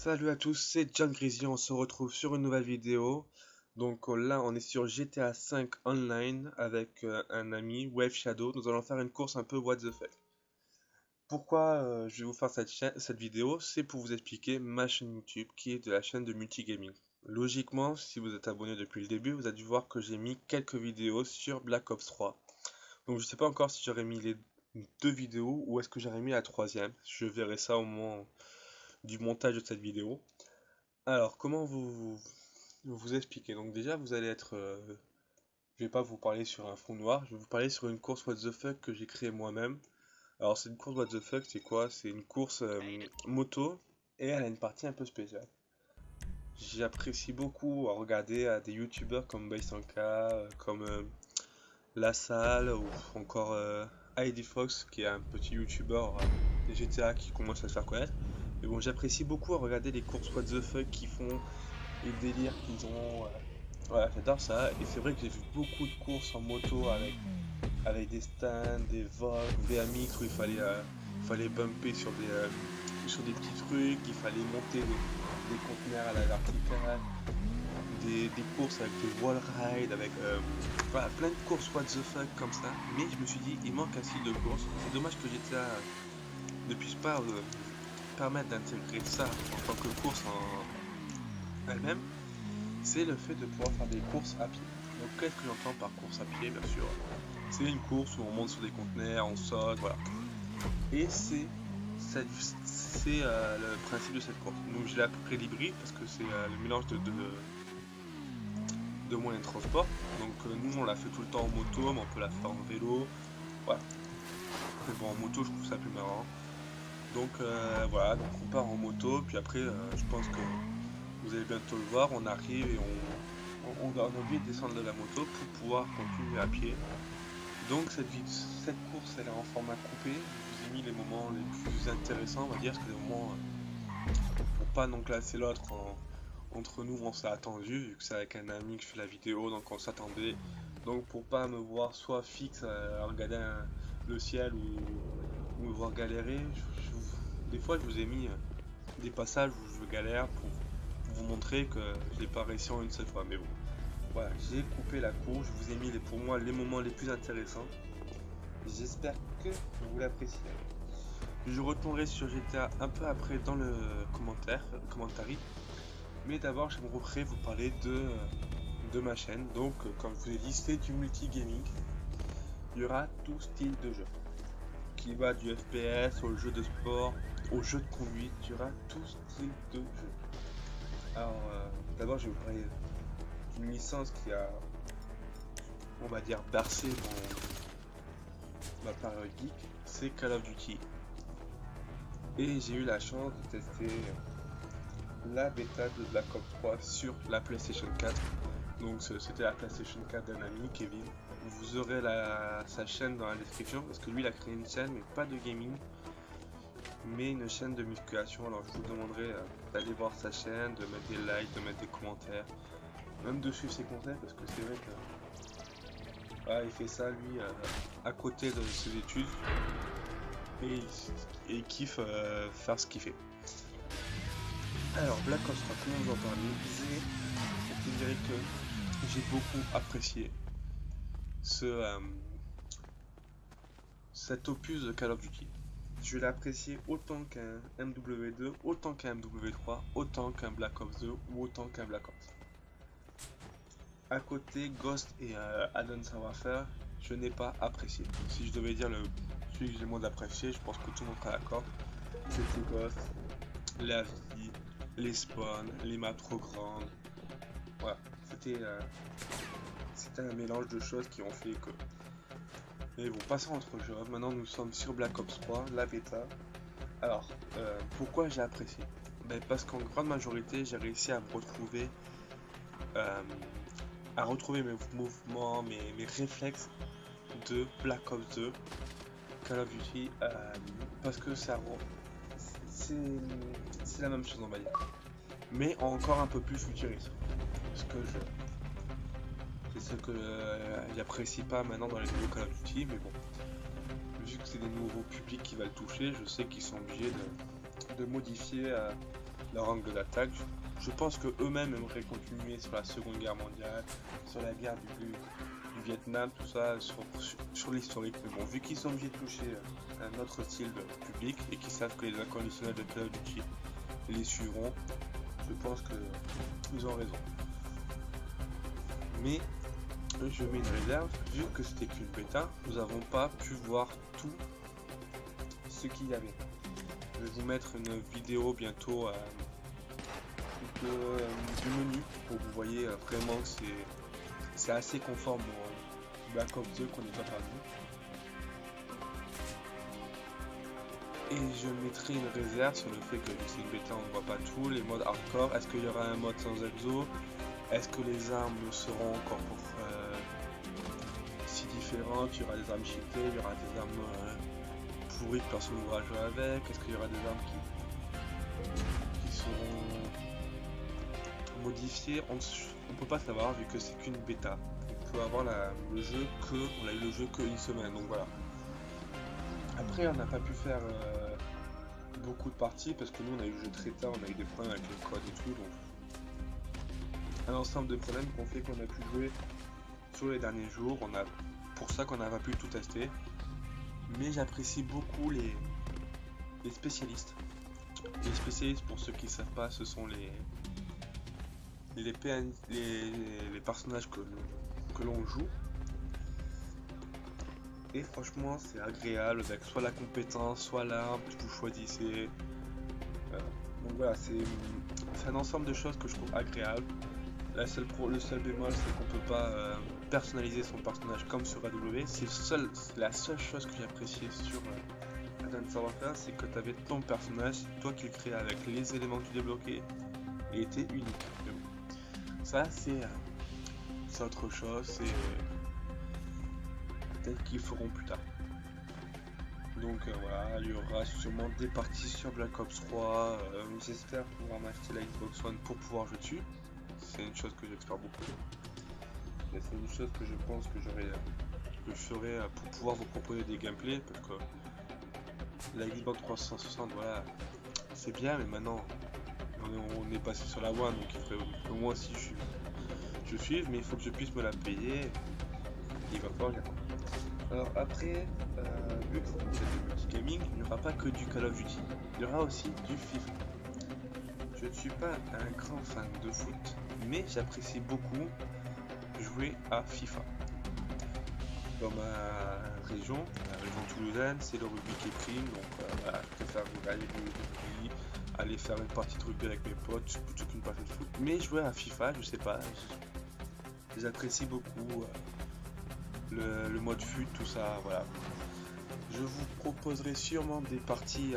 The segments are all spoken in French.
Salut à tous, c'est John Grizzly, on se retrouve sur une nouvelle vidéo. Donc là on est sur GTA 5 Online avec un ami, Wave Shadow. Nous allons faire une course un peu what the fuck. Pourquoi je vais vous faire cette vidéo? C'est pour vous expliquer ma chaîne YouTube qui est de la chaîne de multigaming. Logiquement, si vous êtes abonné depuis le début, vous avez dû voir que j'ai mis quelques vidéos sur Black Ops 3. Donc je sais pas encore si j'aurais mis les deux vidéos ou est-ce que j'aurais mis la troisième. Je verrai ça au moment du montage de cette vidéo. Alors, comment vous expliquer? Donc déjà, vous allez être... je vais pas vous parler sur un fond noir, je vais vous parler sur une course what the fuck que j'ai créée moi-même. Alors, c'est une course what the fuck, c'est quoi? C'est une course moto, et elle a une partie un peu spéciale. J'apprécie beaucoup à regarder à des youtubeurs comme Baysanka, comme La Salle, ou encore Heidi Fox, qui est un petit youtubeur des GTA qui commence à se faire connaître. Mais bon, j'apprécie beaucoup à regarder les courses what the fuck qui font les délires qu'ils ont. Voilà, j'adore ça. Et c'est vrai que j'ai vu beaucoup de courses en moto avec des stands, des vols, VMX où il fallait bumper sur des petits trucs, il fallait monter des conteneurs à la verticale, des courses avec des wall rides, avec voilà, plein de courses what the fuck comme ça. Mais je me suis dit, il manque un style de course. C'est dommage que GTA ne puisse pas permettre d'intégrer ça en tant que course en elle-même. C'est le fait de pouvoir faire des courses à pied. Donc qu'est-ce que j'entends par course à pied, bien sûr? C'est une course où on monte sur des conteneurs, on saute, voilà. Et c'est le principe de cette course. Donc je l'ai appelé l'hybride parce que c'est le mélange de moyens de transport. Donc nous on l'a fait tout le temps en moto, mais on peut la faire en vélo. Voilà. Mais bon, en moto je trouve ça plus marrant. Donc voilà, donc on part en moto, puis après je pense que vous allez bientôt le voir, on arrive et on a envie de descendre de la moto pour pouvoir continuer à pied. Donc cette course elle est en format coupé. Je vous ai mis les moments les plus intéressants, on va dire, parce que les moments pour pas non classer l'autre entre nous, on s'est attendu, vu que c'est avec un ami que je fais la vidéo, donc on s'attendait. Donc pour pas me voir soit fixe à regarder le ciel ou me voir galérer, des fois je vous ai mis des passages où je galère pour vous montrer que je l'ai pas réussi en une seule fois. Mais bon, voilà, j'ai coupé la course, je vous ai mis pour moi les moments les plus intéressants. J'espère que vous l'appréciez. Je retournerai sur GTA un peu après dans le commentaire. Mais d'abord, j'aimerais vous parler de ma chaîne. Donc, comme je vous ai dit, c'est du multigaming. Il y aura tout style de jeu. Qui va du FPS au jeu de sport, au jeu de conduite. Il y aura tout style de jeu. Alors, d'abord, je vais vous parler d'une licence qui a, on va dire, bercé ma période geek. C'est Call of Duty. Et j'ai eu la chance de tester la bêta de Black Ops 3 sur la PlayStation 4. Donc c'était la PlayStation 4 d'un ami, Kevin. Vous aurez sa chaîne dans la description parce que lui il a créé une chaîne mais pas de gaming, mais une chaîne de musculation. Alors je vous demanderai d'aller voir sa chaîne, de mettre des likes, de mettre des commentaires, même de suivre ses conseils parce que c'est vrai que il fait ça lui à côté de ses études et il kiffe faire ce qu'il fait. Alors, Black Ops 3, comment vous en parler? Je dirais que j'ai beaucoup apprécié cet opus de Call of Duty. Je l'ai apprécié autant qu'un MW2, autant qu'un MW3, autant qu'un Black Ops 2 ou autant qu'un Black Ops. À côté, Ghost et Advanced Warfare, je n'ai pas apprécié. Si je devais dire celui que j'ai moins apprécié, je pense que tout le monde sera d'accord. C'était Ghost, la vie, les spawns, les maps trop grandes. Voilà, c'était un mélange de choses qui ont fait que. Mais bon, passons à autre chose. Maintenant, nous sommes sur Black Ops 3, la bêta. Alors, pourquoi j'ai apprécié? Parce qu'en grande majorité, j'ai réussi à me retrouver, mes mouvements, mes réflexes de Black Ops 2, Call of Duty, parce que c'est la même chose, on va dire, mais encore un peu plus futuriste. C'est ce que j'apprécie pas maintenant dans les nouveaux Call of Duty, mais bon, vu que c'est des nouveaux publics qui va le toucher, je sais qu'ils sont obligés de modifier leur angle d'attaque. Je pense que eux-mêmes aimeraient continuer sur la Seconde Guerre mondiale, sur la guerre du Vietnam, tout ça, sur l'historique. Mais bon, vu qu'ils sont obligés de toucher un autre style de public et qu'ils savent que les inconditionnels de Call of Duty les suivront, je pense qu'ils ont raison. Mais je mets une réserve, vu que c'était qu'une bêta, nous n'avons pas pu voir tout ce qu'il y avait. Je vais vous mettre une vidéo bientôt du menu pour que vous voyez vraiment que c'est assez conforme au Black Ops 2 qu'on n'est pas parmi. Et je mettrai une réserve sur le fait que c'est une bêta, on ne voit pas tout, les modes hardcore. Est-ce qu'il y aura un mode sans exo? Est-ce que les armes seront encore si différentes? Il y aura des armes cheatées, il y aura des armes pourries que personne ne pourra jouer avec. Est-ce qu'il y aura des armes qui seront modifiées? On ne peut pas savoir vu que c'est qu'une bêta. On peut avoir le jeu on a eu le jeu qu'une semaine, donc voilà. Après, on n'a pas pu faire beaucoup de parties parce que nous on a eu le jeu très tard, on a eu des problèmes avec le code et tout, donc un ensemble de problèmes qu'on fait qu'on a pu jouer sur les derniers jours. Pour ça qu'on n'a pas pu tout tester, mais j'apprécie beaucoup les spécialistes. Les spécialistes, pour ceux qui ne savent pas, ce sont les personnages que l'on joue. Et franchement c'est agréable avec soit la compétence, soit l'arme que vous choisissez. Donc voilà, c'est un ensemble de choses que je trouve agréable. Le seul bémol, c'est qu'on peut pas personnaliser son personnage comme sur AW. C'est la seule chose que j'ai appréciée sur Advanced Warfare, c'est que tu avais ton personnage, toi qui le créais avec les éléments que tu débloquais, et était unique. Ça c'est autre chose, c'est peut-être qu'ils feront plus tard. Donc voilà, il y aura sûrement des parties sur Black Ops 3. J'espère pouvoir m'acheter la Xbox One pour pouvoir jouer dessus. C'est une chose que j'espère beaucoup. Et c'est une chose que je pense que je ferai pour pouvoir vous proposer des gameplays, parce que la Xbox 360, voilà, c'est bien, mais maintenant on est passé sur la One, donc il faudrait que moi aussi je suive, mais il faut que je puisse me la payer. Il va falloir. Alors après, vu que c'est une multi-gaming, il n'y aura pas que du Call of Duty, il y aura aussi du FIFA. Je ne suis pas un grand fan de foot, mais j'apprécie beaucoup jouer à FIFA. Dans ma région, la région toulousaine, c'est le rugby qui prime, donc voilà, je préfère aller jouer au rugby, aller faire une partie de rugby avec mes potes plutôt qu'une partie de foot. Mais jouer à FIFA, je sais pas, j'apprécie beaucoup le mode fut, tout ça, voilà. Je vous proposerai sûrement des parties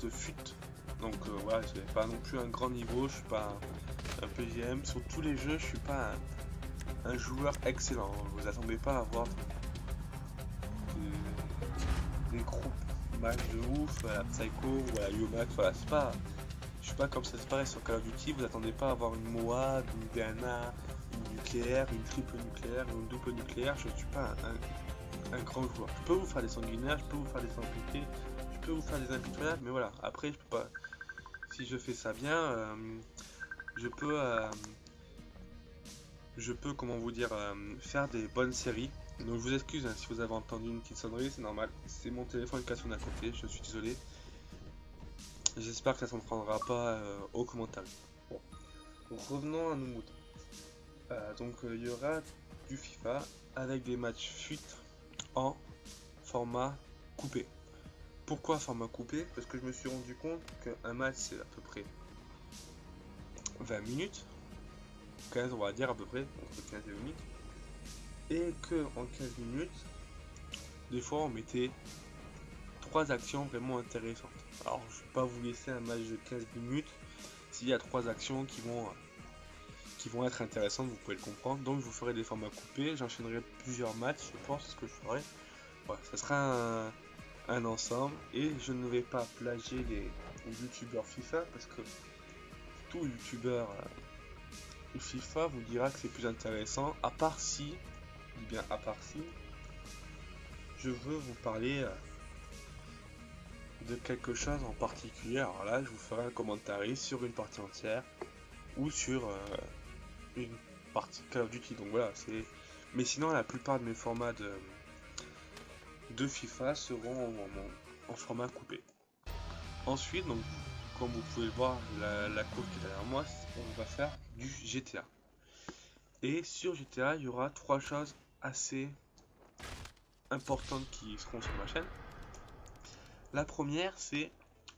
de fut. Donc voilà, je n'ai pas non plus un grand niveau, je suis pas un PGM. Sur tous les jeux, je suis pas un joueur excellent. Vous attendez pas à avoir des groupes match de ouf, à la Psycho ou à la Yomax. Voilà, je suis pas comme ça. C'est pareil sur Call of Duty, vous attendez pas à avoir une Moab, une DNA, une nucléaire, une triple nucléaire, une double nucléaire. Je suis pas un grand joueur. Je peux vous faire des sanguinaires, je peux vous faire des sans-piqués, je peux vous faire des impitoyables, mais voilà, après je peux pas. Si je fais ça bien, je peux, comment vous dire, faire des bonnes séries. Donc je vous excuse si vous avez entendu une petite sonnerie, c'est normal. C'est mon téléphone qui sonne à côté, je suis désolé. J'espère que ça ne s'en prendra pas aux commentaires. Bon. Donc revenons à nos moutons. Donc il y aura du FIFA avec des matchs fuites en format coupé. Pourquoi format coupé? Parce que je me suis rendu compte qu'un match c'est à peu près 20 minutes, 15 on va dire à peu près, entre 15 et 20 minutes, et que en 15 minutes, des fois on mettait 3 actions vraiment intéressantes. Alors je vais pas vous laisser un match de 15 minutes s'il y a 3 actions qui vont être intéressantes, vous pouvez le comprendre. Donc je vous ferai des formats coupés, j'enchaînerai plusieurs matchs, je pense ce que je ferai. Voilà, ça sera un ensemble, et je ne vais pas plagier les youtubeurs FIFA, parce que tout youtubeur FIFA vous dira que c'est plus intéressant, à part si, je veux vous parler de quelque chose en particulier, alors là je vous ferai un commentaire sur une partie entière ou sur une partie Call of Duty. Donc voilà, c'est. Mais sinon la plupart de mes formats de FIFA seront en format coupé. Ensuite, donc comme vous pouvez le voir, la course qui est derrière moi, on va faire du GTA. Et sur GTA, il y aura trois choses assez importantes qui seront sur ma chaîne. La première, c'est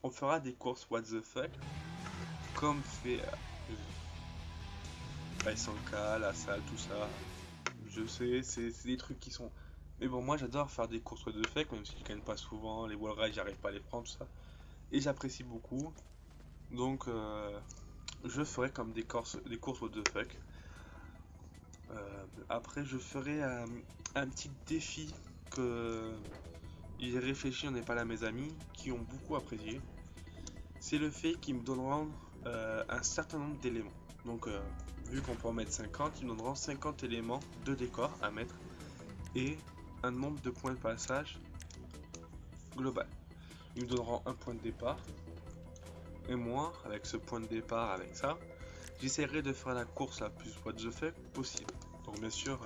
on fera des courses what the fuck, comme fait la SNK, la salle, tout ça. Je sais, c'est des trucs qui sont. Mais bon, moi j'adore faire des courses what the fuck, même si je gagne pas souvent, les wall rides, j'arrive pas à les prendre, tout ça. Et j'apprécie beaucoup. Donc, je ferai comme des courses what the fuck. Après, je ferai un petit défi que j'ai réfléchi, on n'est pas là mes amis, qui ont beaucoup apprécié. C'est le fait qu'ils me donneront un certain nombre d'éléments. Donc, vu qu'on peut en mettre 50, ils me donneront 50 éléments de décor à mettre et un nombre de points de passage global. Ils me donneront un point de départ. Et moi, avec ce point de départ, avec ça, j'essaierai de faire la course la plus what the fuck possible. Donc bien sûr,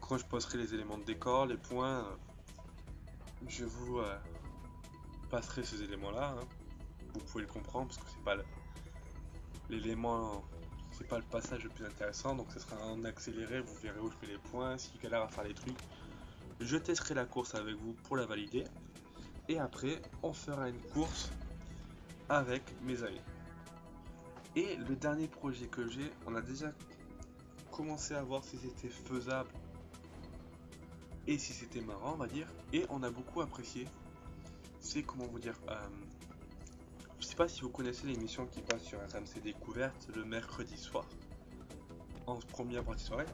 quand je posterai les éléments de décor, les points, je vous passerai ces éléments-là. Hein. Vous pouvez le comprendre parce que c'est pas l'élément, c'est pas le passage le plus intéressant. Donc ce sera en accéléré, vous verrez où je mets les points, si galère à faire les trucs. Je testerai la course avec vous pour la valider. Et après, on fera une course avec mes amis. Et le dernier projet que j'ai, on a déjà commencé à voir si c'était faisable et si c'était marrant, on va dire. Et on a beaucoup apprécié. C'est comment vous dire. Je sais pas si vous connaissez l'émission qui passe sur RMC Découverte le mercredi soir. En première partie de soirée,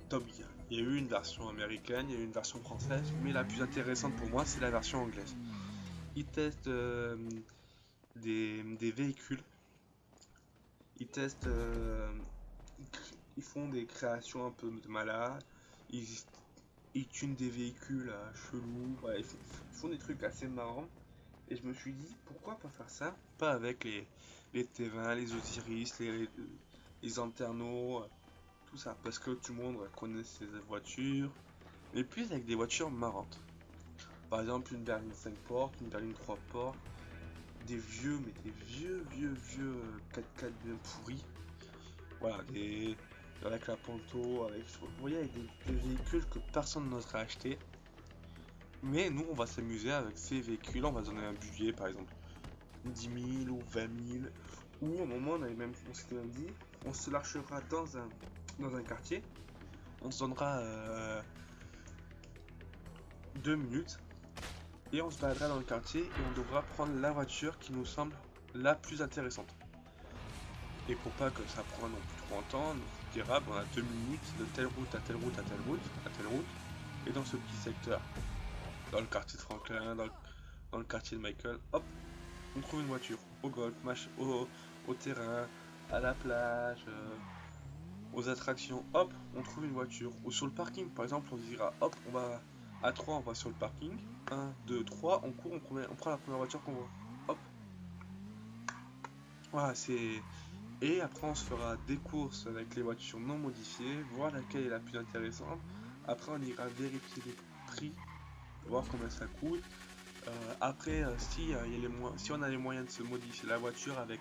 Top Gear. Il y a eu une version américaine, il y a eu une version française, mais la plus intéressante pour moi, c'est la version anglaise. Ils testent des véhicules. Ils testent. Ils font des créations un peu de malades. Ils tunent des véhicules chelous. Ouais, ils font des trucs assez marrants. Et je me suis dit, pourquoi pas faire ça? Pas avec les T20, les Osiris, les Anternos, tout ça. Parce que tout le monde connaît ces voitures. Mais plus avec des voitures marrantes. Par exemple, une berline 5 portes, une berline 3 portes. Des vieux, mais des vieux 4x4 bien pourris. Voilà, avec la Ponto, avec, vous voyez, avec des véhicules que personne n'oserait acheter. Mais nous, on va s'amuser avec ces véhicules, on va donner un budget, par exemple 10 000 ou 20 000. Ou au moment, on s'était même dit, on se lâchera dans un quartier, on se donnera 2 minutes, et on se baladera dans le quartier, et on devra prendre la voiture qui nous semble la plus intéressante. Et pour pas que ça prenne non plus trop longtemps, on dira on a 2 minutes de telle route à telle route à telle route à telle route, et dans ce petit secteur, dans le quartier de Franklin, dans le quartier de Michael, hop, on trouve une voiture au golf, au terrain, à la plage, aux attractions, hop, on trouve une voiture. Ou sur le parking, par exemple, on se dira, hop, on va à 3, on va sur le parking, 1, 2, 3, on court, on prend la première voiture qu'on voit, hop. Voilà, c'est. Et après, on se fera des courses avec les voitures non modifiées, voir laquelle est la plus intéressante. Après, on ira vérifier les prix, voir combien ça coûte. Après, si on a les moyens de se modifier la voiture avec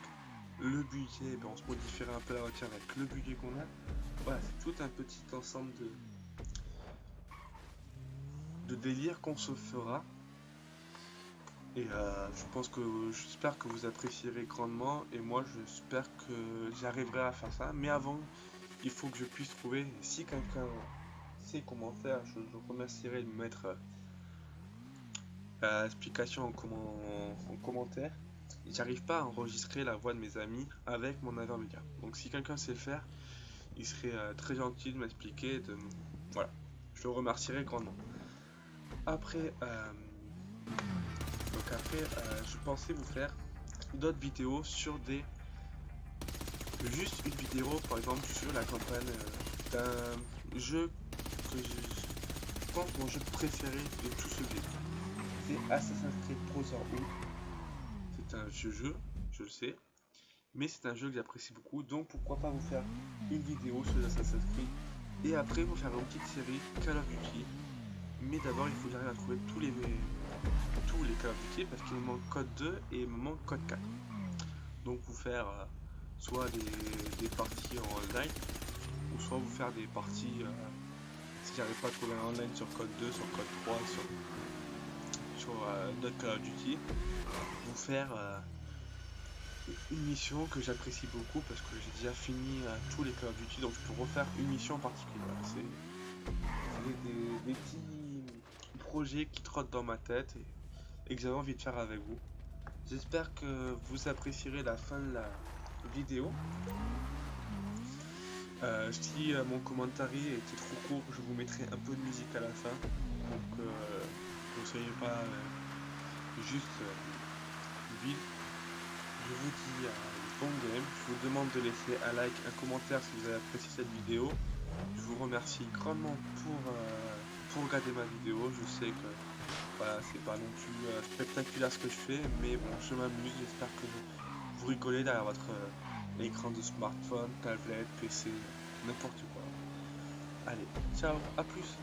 le budget, ben on se modifierait un peu la voiture avec le budget qu'on a. Voilà, c'est tout un petit ensemble de délire qu'on se fera. Et j'espère que vous apprécierez grandement. Et moi, j'espère que j'arriverai à faire ça. Mais avant, il faut que je puisse trouver. Si quelqu'un sait comment faire, je remercierai de me mettre l'explication en commentaire. J'arrive pas à enregistrer la voix de mes amis avec mon Avermedia. Donc si quelqu'un sait le faire, il serait très gentil de m'expliquer. Voilà, je le remercierai grandement. Après, je pensais vous faire d'autres vidéos sur juste une vidéo, par exemple sur la campagne d'un jeu que je pense mon jeu préféré de tout ce jeu. C'est Assassin's Creed Brotherhood. un vieux jeu, je le sais, mais c'est un jeu que j'apprécie beaucoup, donc pourquoi pas vous faire une vidéo sur les Assassin's Creed, et après vous faire une petite série Call of Duty, mais d'abord il faut que j'arrive à trouver tous les Call of Duty, parce qu'il me manque Code 2 et il me manque Code 4. Donc vous faire soit des parties en online, ou soit vous faire des parties, si j'arrive pas à trouver un online sur Code 2, sur Code 3, sur d'autres Call of Duty, vous faire une mission que j'apprécie beaucoup parce que j'ai déjà fini tous les Call of Duty, donc je peux refaire une mission en particulier. Voilà, c'est des petits projets qui trottent dans ma tête et que j'avais envie de faire avec vous. J'espère que vous apprécierez la fin de la vidéo. Si mon commentaire était trop court, je vous mettrai un peu de musique à la fin. Donc que vous ne soyez pas juste vide. Je vous dis bon game. Je vous demande de laisser un like, un commentaire si vous avez apprécié cette vidéo. Je vous remercie grandement pour regarder ma vidéo. Je sais que voilà, c'est pas non plus spectaculaire ce que je fais, mais bon, je m'amuse. J'espère que vous rigolez derrière votre écran de smartphone, tablette, PC, n'importe quoi. Allez, ciao, à plus.